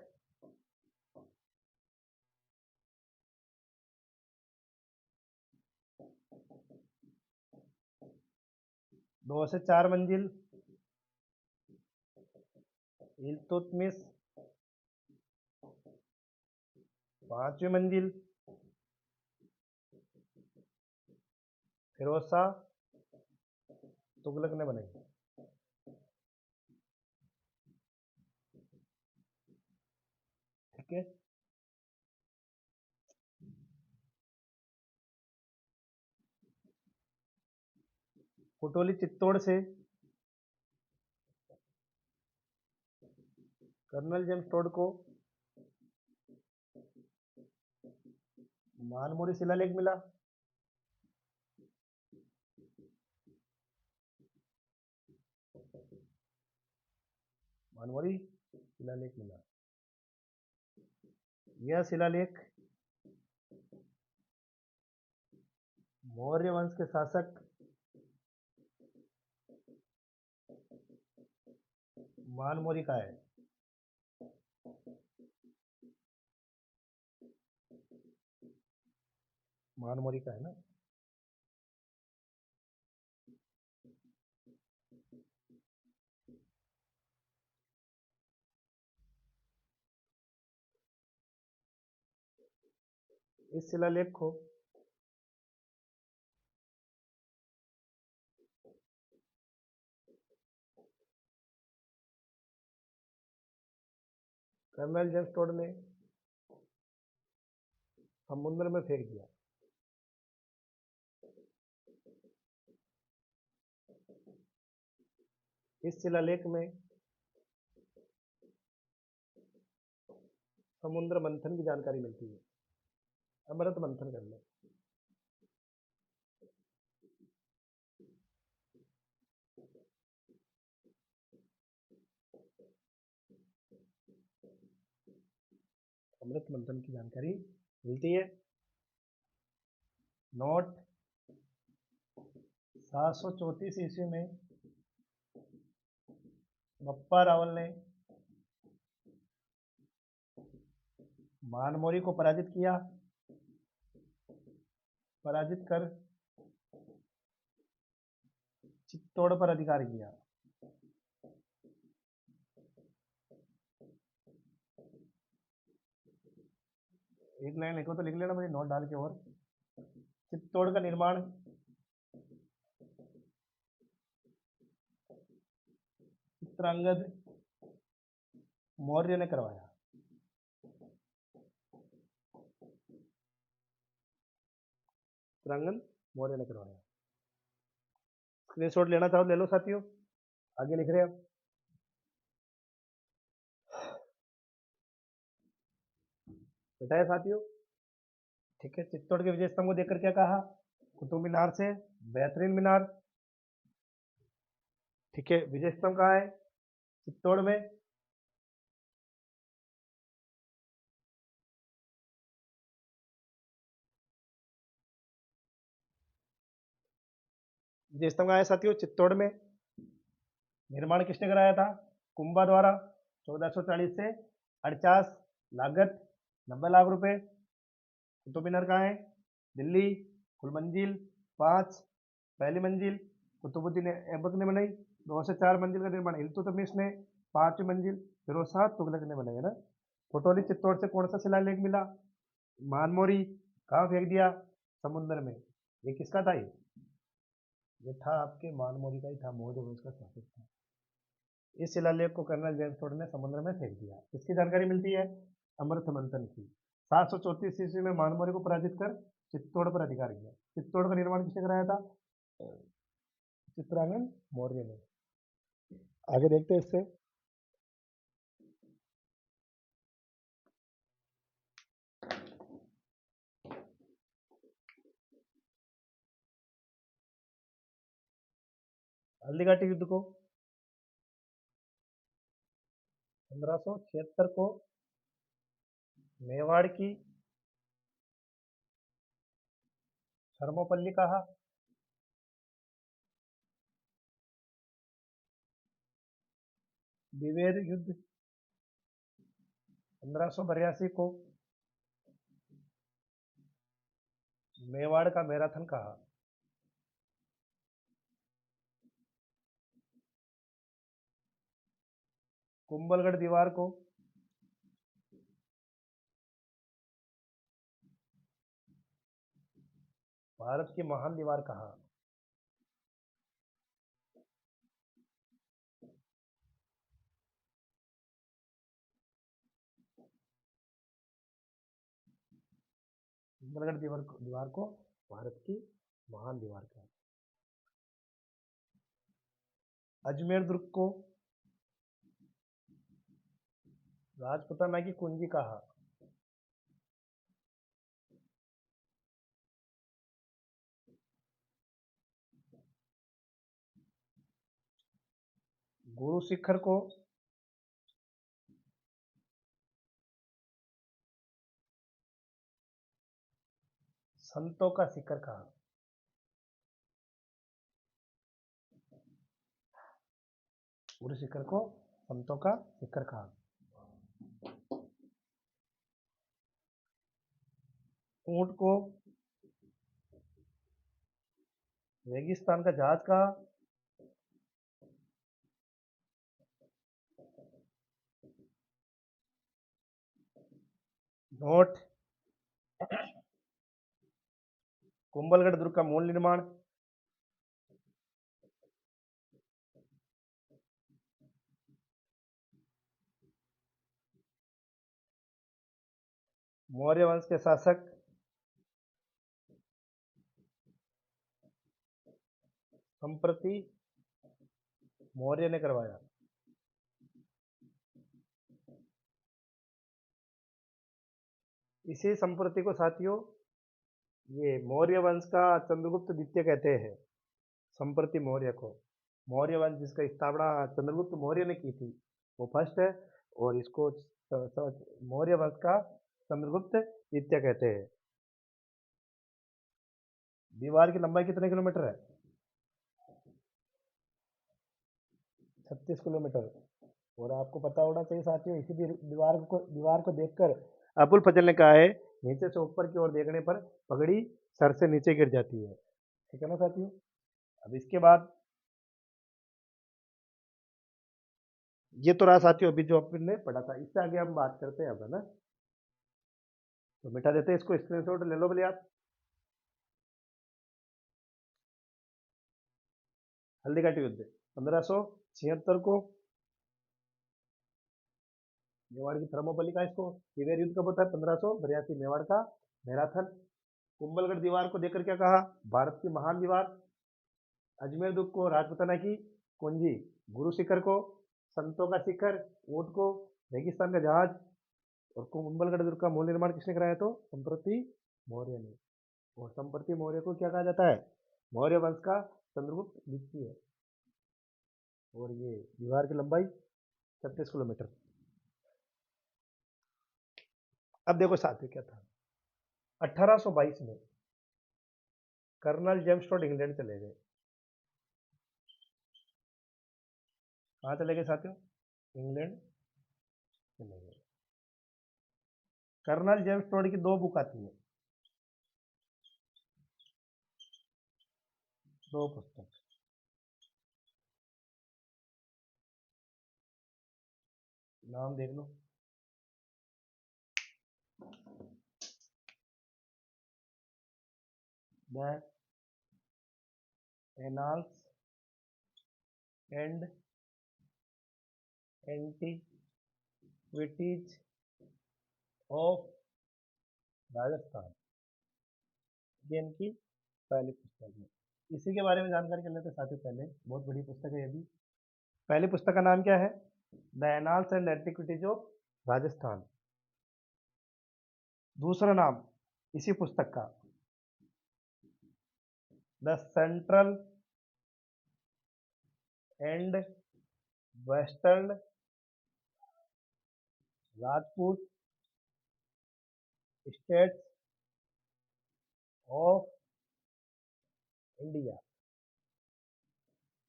[SPEAKER 1] 2 से 4 मंजिल इल्तुतमिश, 5वीं मंजिल फिरोज शाह तुगलक ने बनाई। ठीक है, कोटोली चित्तौड़ से कर्नल जेम्स टोड को मानमोरी शिलालेख मिला। मानमोरी शिलालेख मिला। यह शिलालेख मौर्य वंश के शासक मानमोरी का है। मानमोरी का है ना। इस शिलालेख को कर्नल जेम्स टोड ने समुद्र में फेंक दिया। इस शिलालेख में समुद्र मंथन की जानकारी मिलती है। अमृत मंथन कर लो। अमृत मंथन की जानकारी मिलती है। नोट 734 ईस्वी में बप्पा रावल ने मानमोरी को पराजित किया। पराजित कर चित्तौड़ पर अधिकार किया। एक लाइन लिखो तो लिख लेना मुझे नोट डाल के। और चित्तौड़ का निर्माण चित्रांगद मौर्य ने करवाया। चित्रांगद मौर्य ने करवाया। स्क्रीनशॉट लेना चाहो ले लो साथियों। आगे लिख रहे हैं अब। बेटा है साथियों। ठीक है, चित्तौड़ के विजय स्तंभ को देखकर क्या कहा? कुतुब मीनार से बेहतरीन मीनार। ठीक है, विजय स्तंभ कहाँ है? चित्तौड़ में। विजय स्तंभ कहाँ है साथियों? चित्तौड़ में। निर्माण किसने कराया था? कुंभा द्वारा। 1440 से 48, लागत 90 लाख रुपए। कुतुब मीनार कहाँ है? दिल्ली। कुल मंजिल 5। पहली मंजिल कुतुबुद्दीन ऐबक ने बनाई। 2 से 4 मंजिल का निर्माण इल्तुतमिश ने। 5वीं मंजिल फिरोज शाह तुगलक ने बनाई है ना। टोटोली चित्तौड़ से कौन सा शिलालेख मिला? मानमोरी। कहाँ फेंक दिया? समुद्र में। ये किसका था? ये था आपके मानमोरी का ही था, मौर्य वंश का शासक था। इस शिलालेख को कर्नल जेम्स टोड ने समुद्र में फेंक दिया। किसकी जानकारी मिलती है? अमृत मंथन की। 734 ईस्वी में मानमोरी को पराजित कर चित्तौड़ पर अधिकार किया। चित्तौड़ का निर्माण किसने कराया था? चित्रांगद मौर्य ने। आगे देखते हैं इससे। हल्दीघाटी युद्ध को 1576 को मेवाड़ की थर्मोपल्ली कहा। विभेद युद्ध 1582 को मेवाड़ का मैराथन कहा। कुंभलगढ़ दीवार को भारत की महान दीवार कहा। कुंभलगढ़ दीवार को भारत की महान दीवार कहा। अजमेर दुर्ग को राजपुताना की कुंजी कहा। गुरु शिखर को संतों का शिखर कहा। गुरु शिखर को संतों का शिखर कहा। ऊंट को रेगिस्तान का जहाज कहा। नोट कुंभलगढ़ दुर्ग का मूल निर्माण मौर्य वंश के शासक संप्रति मौर्य ने करवाया। इसी संप्रति को साथियों ये मौर्य वंश का चंद्रगुप्त द्वितीय कहते हैं, संप्रति मौर्य को। मौर्य वंश जिसका स्थापना चंद्रगुप्त मौर्य ने की थी वो फर्स्ट है, और इसको मौर्य वंश का चंद्रगुप्त द्वितीय कहते हैं। दीवार की लंबाई कितने किलोमीटर है? 36 किलोमीटर। और आपको पता होना चाहिए साथियों, इसी दीवार को देखकर अबुल फजल ने कहा है नीचे से ऊपर की ओर देखने पर पगड़ी सर से नीचे गिर जाती है। ठीक है ना साथियों। अब इसके बाद ये तो रहा साथियों अभी जो अपन ने पढ़ा था, इससे आगे हम बात करते हैं अब, है ना। तो मिटा देते हैं इसको, स्क्रीनशॉट ले लो बोले आप। हल्दीघाटी युद्ध 1576 को मेवाड़ की थर्मोपल्ली का, इसको सीवियर युद्ध कब होता है? 1582 मेवाड़ का मैराथन। कुंभलगढ़ दीवार को देखकर क्या कहा? भारत की महान दीवार। अजमेर दुर्ग को राजपुताना की कुंजी, गुरु शिखर को संतों का शिखर, ऊंट को रेगिस्तान का जहाज। और कुंभलगढ़ दुर्ग का मूल निर्माण किसने कराया? तो संप्रति मौर्य ने। और संप्रति मौर्य को क्या कहा जाता है? मौर्य वंश का चंद्रगुप्त द्वितीय। और ये दीवार की लंबाई 36 किलोमीटर। अब देखो साथियों क्या था, 1822 में कर्नल जेम्स टॉड इंग्लैंड चले गए। कहाँ चले गए साथियों? इंग्लैंड चले गए। कर्नल जेम्स टॉड की दो बुक आती है, दो पुस्तक। नाम देख लो। The annals and antiquities of Rajasthan, ये इनकी पहली पुस्तक है। इसी के बारे में जानकारी कर लेते साथियों। पहले बहुत बड़ी पुस्तक है ये भी। पहली पुस्तक का नाम क्या है? The annals and antiquities of Rajasthan. दूसरा नाम इसी पुस्तक का the central and western Rajput states of India,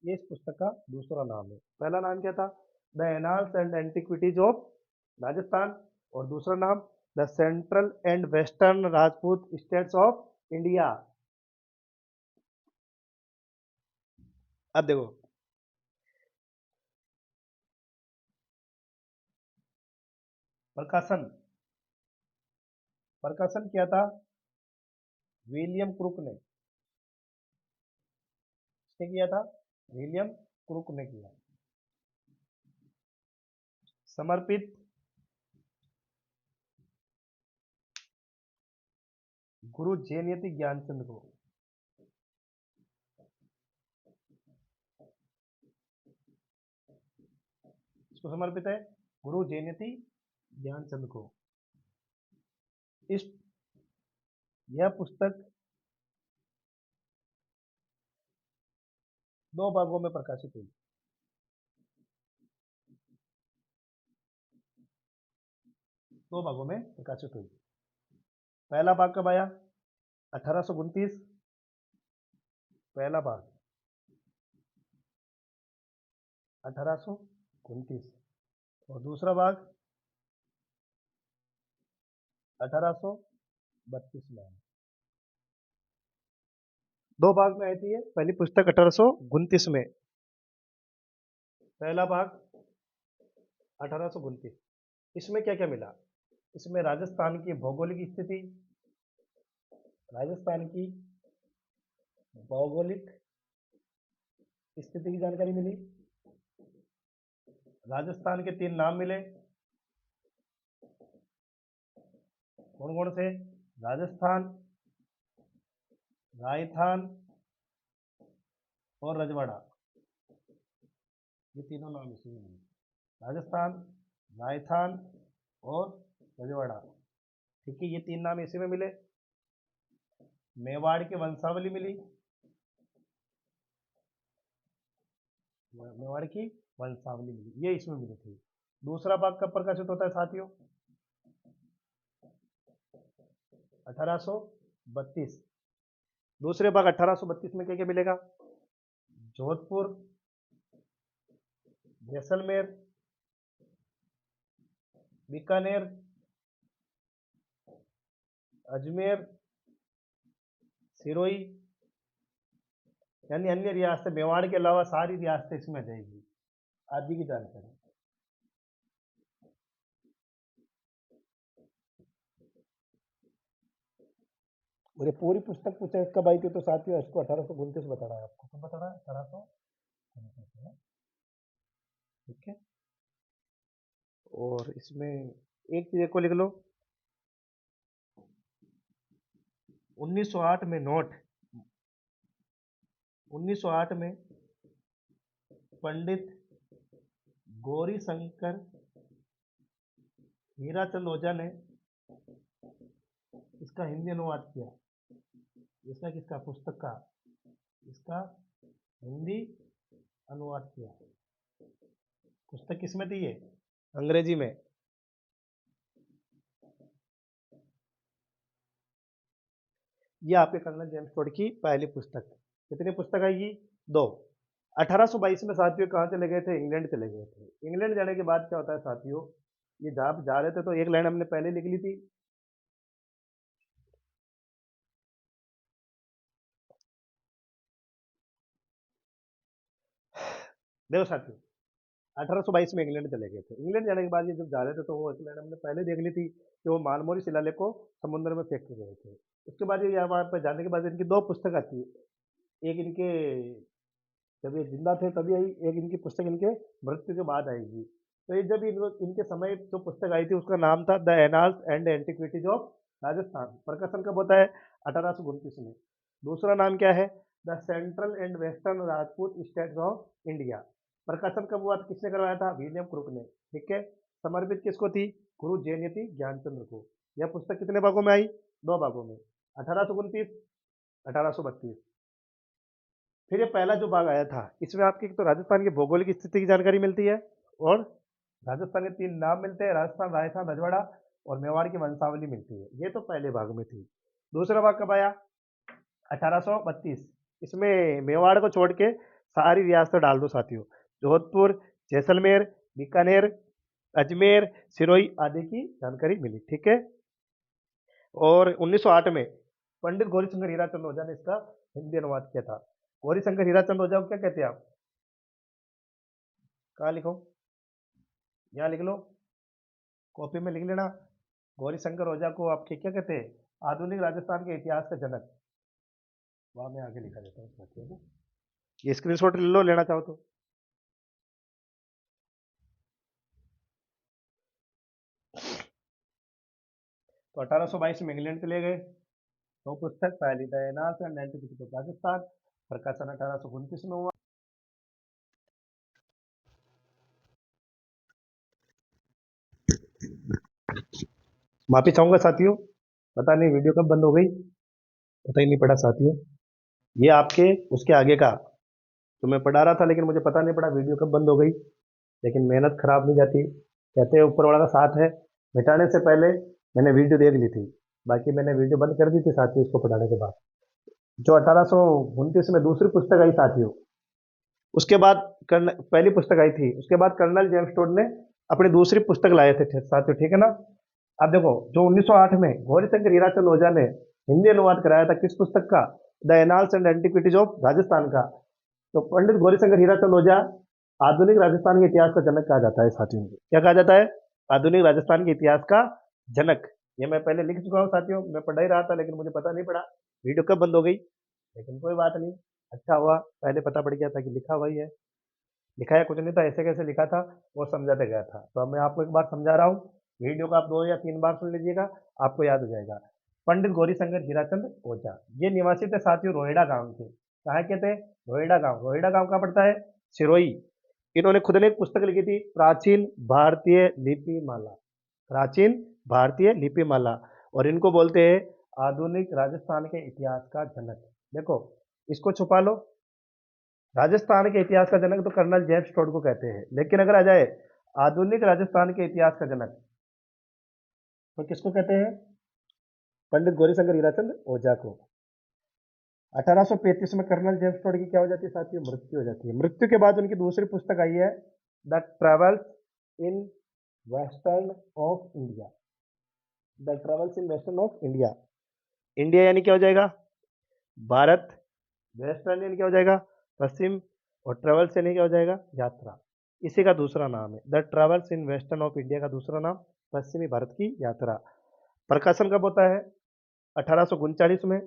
[SPEAKER 1] ये इस पुस्तक का दूसरा नाम है। पहला नाम क्या था? The annals and antiquities of Rajasthan, और दूसरा नाम the central and western Rajput states of India. अब देखो प्रकाशन, प्रकाशन किया था विलियम क्रुक ने। किसने किया था? विलियम क्रुक ने किया। समर्पित गुरु जैनयति ज्ञानचंद को। इसको समर्पित है गुरु जैनयति ज्ञानचंद को। इस यह पुस्तक दो भागों में प्रकाशित हुई। दो भागों में प्रकाशित हुई। पहला भाग कब आया? 1829, पहला भाग 1829, और दूसरा भाग 1832 में आया। दो भाग में आई थी ये पहली पुस्तक 1829 में, पहला भाग 1829। इसमें क्या क्या मिला? इसमें राजस्थान की भौगोलिक स्थिति, राजस्थान की भौगोलिक स्थिति की जानकारी मिली। राजस्थान के 3 नाम मिले, कौन कौन से? राजस्थान, राजस्थान और रजवाड़ा, ये तीनों नाम इसी में हैं। राजस्थान, राजस्थान और रजवाड़ा, ठीक है, ये तीन नाम इसी में मिले। मेवाड़ की वंशावली मिली, मेवाड़ की वंशावली मिली, ये इसमें मिली थी। दूसरा भाग कब प्रकाशित होता है साथियों? 1832। दूसरे भाग 1832 में क्या क्या मिलेगा? जोधपुर, जैसलमेर, बीकानेर, अजमेर, सिरोही, यानी अन्य रियासतें, मेवाड़ के अलावा सारी रियासतें इसमें आ जाएगी, आदि की जानकारी। और ये पूरी पुस्तक पूछे कब आई थी तो साथियों इसको 1829 बता रहा है आपको, कब बता रहा है? 1829, ठीक है। और इसमें एक चीज को लिख लो, 1908 में नोट, 1908 में पंडित गौरी शंकर हीराचंद ओझा ने इसका हिंदी अनुवाद किया। इसका किसका? पुस्तक का, इसका हिंदी अनुवाद किया। पुस्तक किसमें थी ये? अंग्रेजी में। ये आपके कर्नल जेम्स टोड की पहली पुस्तक। कितनी पुस्तक आएगी? 2। 1822 में साथियों कहाँ चले गए थे? इंग्लैंड चले गए थे। इंग्लैंड जाने के बाद क्या होता है साथियों, ये जहाँ जा रहे थे तो एक लाइन हमने पहले लिख ली थी, देखो साथियों 1822 में इंग्लैंड चले गए थे। इंग्लैंड जाने के बाद ये जब जा रहे थे तो वो एक लाइन हमने पहले देख ली थी कि वो मालमोरी शिलालेख को समुद्र में फेंक के गए थे। उसके बाद ये यहाँ वहाँ पर जाने के बाद इनकी 2 पुस्तक आती है। एक इनके जब ये जिंदा थे तभी आई, एक इनकी पुस्तक इनके मृत्यु के बाद आएगी। तो ये जब इनके समय जो पुस्तक आई थी उसका नाम था the annals and antiquities of Rajasthan. प्रकाशन कब होता है? 1829 में। दूसरा नाम क्या है? The central and western Rajput states of India. प्रकाशन कब हुआ था? किसने करवाया था? विलियम क्रुक ने, ठीक है। समर्पित किसको थी? गुरु जयन्ती ज्ञानचंद्र को। यह पुस्तक कितने भागों में आई? 2 भागों में, 1829, 1832। फिर ये पहला जो भाग आया था इसमें आपकी तो राजस्थान की भौगोलिक स्थिति की जानकारी मिलती है और राजस्थान के 3 नाम मिलते हैं, राजस्थान, राजस्थान, रजवाड़ा और मेवाड़ की वंशावली मिलती है। ये तो पहले भाग में थी। दूसरा भाग कब आया? 1832। इसमें मेवाड़ को छोड़ के सारी रियासतें डाल दो साथियों, जोधपुर, जैसलमेर, बीकानेर, अजमेर, सिरोही आदि की जानकारी मिली, ठीक है। और 1908 में पंडित गौरीशंकर हीराचंद ओझा ने इसका हिंदी अनुवाद किया था। गौरीशंकर हीराचंद ओझा को क्या कहते हैं आप? कहाँ लिखो? यहाँ लिख लो, कॉपी में लिख लेना। गौरीशंकर ओझा को आपके क्या कहते हैं? आधुनिक राजस्थान के इतिहास का जनक। वहां मैं आगे लिखा देता हूँ साथियों को, ये स्क्रीनशॉट ले लो, लेना चाहो तो। तो 1822 में इंग्लैंड चले गए। तो पुस्तक पहली the annals and antiquities of Rajasthan, प्रकाशन 1829 में हुआ। माफी चाहूंगा साथियों, पता नहीं वीडियो कब बंद हो गई, पता ही नहीं पड़ा साथियों। ये आपके उसके आगे का तो मैं पढ़ा रहा था लेकिन मुझे पता नहीं पड़ा वीडियो कब बंद हो गई। लेकिन मेहनत खराब नहीं जाती, कहते हैं ऊपर वाला का साथ है। मिटाने से पहले मैंने वीडियो देख ली थी, बाकी मैंने वीडियो बंद कर दी थी साथियों इसको पढ़ाने के बाद। जो 1829 में दूसरी पुस्तक आई साथियों, उसके बाद पहली पुस्तक आई थी, उसके बाद कर्नल जेम्स टोड ने अपनी दूसरी पुस्तक लाए थे साथियों, ठीक है ना। अब देखो जो 1908 में गौरीशंकर हीराचंद ओझा ने हिंदी अनुवाद कराया था किस पुस्तक का? The annals and antiquities of Rajasthan का। तो पंडित गौरीशंकर हीराचंद ओझा आधुनिक राजस्थान के इतिहास का जनक कहा जाता है साथियों। क्या कहा जाता है? आधुनिक राजस्थान के इतिहास का जनक। ये मैं पहले लिख चुका हूँ साथियों, मैं पढ़ ही रहा था लेकिन मुझे पता नहीं पड़ा वीडियो कब बंद हो गई। लेकिन कोई बात नहीं, अच्छा हुआ पहले पता पड़ गया था कि लिखा वही है, लिखा है कुछ नहीं था, ऐसे कैसे लिखा था वो समझाते गया था। तो अब मैं आपको एक बार समझा रहा हूँ, वीडियो को आप 2 या 3 बार सुन लीजिएगा, आपको याद हो जाएगा। पंडित गौरीशंकर हीराचंद ओझा, ये निवासी थे साथियों रोहिड़ा गांव के। कहाँ के थे? रोहिड़ा गांव। रोहिड़ा गांव कहाँ पड़ता है? सिरोही। इन्होंने खुद ने एक पुस्तक लिखी थी, प्राचीन भारतीय लिपि माला। प्राचीन भारतीय लिपि माला, और इनको बोलते हैं आधुनिक राजस्थान के इतिहास का जनक। देखो, इसको छुपा लो, राजस्थान के इतिहास का जनक तो कर्नल जेम्स टोड को कहते हैं, लेकिन अगर आ जाए आधुनिक राजस्थान के इतिहास का जनक तो किसको कहते हैं? पंडित गौरीशंकर हीराचंद ओझा को। 1835 में कर्नल जेम्स टोड की क्या हो जाती है साथियों? मृत्यु हो जाती है। मृत्यु के बाद उनकी दूसरी पुस्तक आई है, the travels in western of India. The travels in western of India. India यानी क्या हो जाएगा? भारत। वेस्टर्न यानी क्या हो जाएगा? पश्चिम। और ट्रेवल्स यानी क्या हो जाएगा? यात्रा। इसी का दूसरा नाम है, the travels in western of India का दूसरा नाम पश्चिमी भारत की यात्रा। प्रकाशन कब होता है? 1839 में।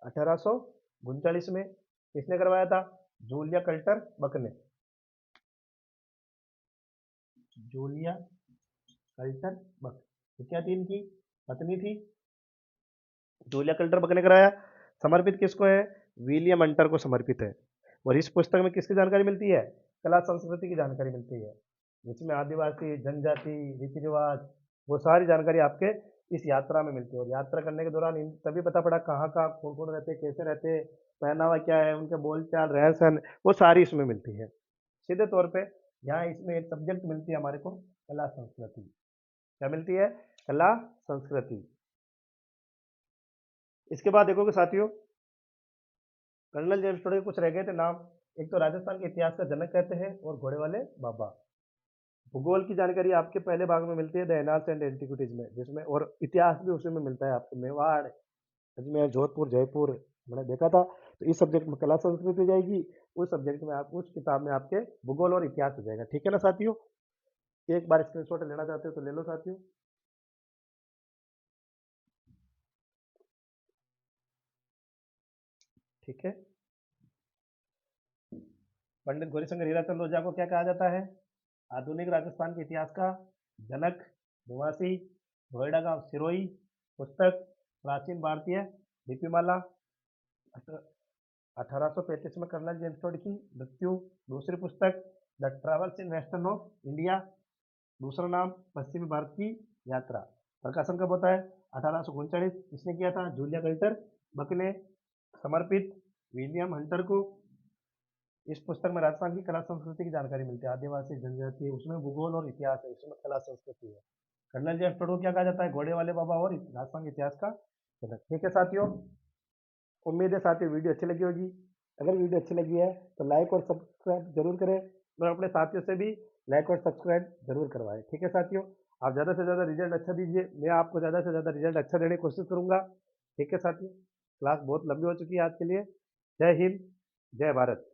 [SPEAKER 1] 1839 में किसने करवाया था? जूलिया कल्टर बक ने। जूलिया कल्टर बक, तो क्या थी? इनकी पत्नी थी। जूलिया कल्टर बक ने कराया। समर्पित किसको है? विलियम हंटर को समर्पित है। और इस पुस्तक में किसकी जानकारी मिलती है? कला संस्कृति की जानकारी मिलती है, जिसमें आदिवासी जनजाति रीति रिवाज वो सारी जानकारी आपके इस यात्रा में मिलती है। और यात्रा करने के दौरान इन तभी पता पड़ा कहाँ कहाँ कौन कौन रहते, कैसे रहते, पहनावा क्या है, उनके बोलचाल रहन सहन, वो सारी इसमें मिलती है। सीधे तौर पे यहाँ इसमें एक सब्जेक्ट मिलती है हमारे को, कला संस्कृति। क्या मिलती है? कला संस्कृति। इसके बाद देखोगे साथियों, कर्नल जेम्स टोड के कुछ रह गए थे नाम। एक तो राजस्थान के इतिहास का जनक कहते हैं, और घोड़े वाले बाबा। भूगोल की जानकारी आपके पहले भाग में मिलती है, द एनाल्स एंड एंटिक्विटीज में, जिसमें और इतिहास भी उसी में मिलता है आपको। मेवाड़, अजमेर, जोधपुर, जयपुर मैंने देखा था। तो इस सब्जेक्ट में कला संस्कृति हो जाएगी, उस सब्जेक्ट में आप उस किताब में आपके भूगोल और इतिहास हो जाएगा। ठीक है ना साथियों? एक बार स्क्रीनशॉट लेना चाहते हो तो ले लो साथियों। ठीक है। पंडित गौरीशंकर हीराचंद ओझा को क्या कहा जाता है? आधुनिक राजस्थान के इतिहास का जनक, निवासी रोहिड़ा गांव सिरोही। पुस्तक प्राचीन भारतीय लिपिमाला। 1835 में कर्नल जेम्स टोड की मृत्यु। दूसरी पुस्तक the travels in western of India, दूसरा नाम पश्चिमी भारत की यात्रा। प्रकाशन कब होता है? 1839। इसने किया था जूलिया कल्टर बक ने। समर्पित विलियम हंटर को। इस पुस्तक में राजस्थान की कला संस्कृति की जानकारी मिलती है, आदिवासी जनजाति, उसमें भूगोल और इतिहास है, उसमें कला संस्कृति है। कर्नल जेम्स टोड को क्या कहा जाता है? घोड़े वाले बाबा और राजस्थान के इतिहास का जनक। ठीक है साथियों, उम्मीद है साथियों वीडियो अच्छी लगी होगी। अगर वीडियो अच्छी लगी है तो लाइक और सब्सक्राइब जरूर करें, और अपने साथियों से भी लाइक और सब्सक्राइब जरूर करवाएं। ठीक है साथियों, आप ज़्यादा से ज़्यादा रिजल्ट अच्छा दीजिए, मैं आपको ज़्यादा से ज़्यादा रिजल्ट अच्छा देने की कोशिश करूंगा। ठीक है साथियों, क्लास बहुत लंबी हो चुकी है आज के लिए। जय हिंद, जय भारत।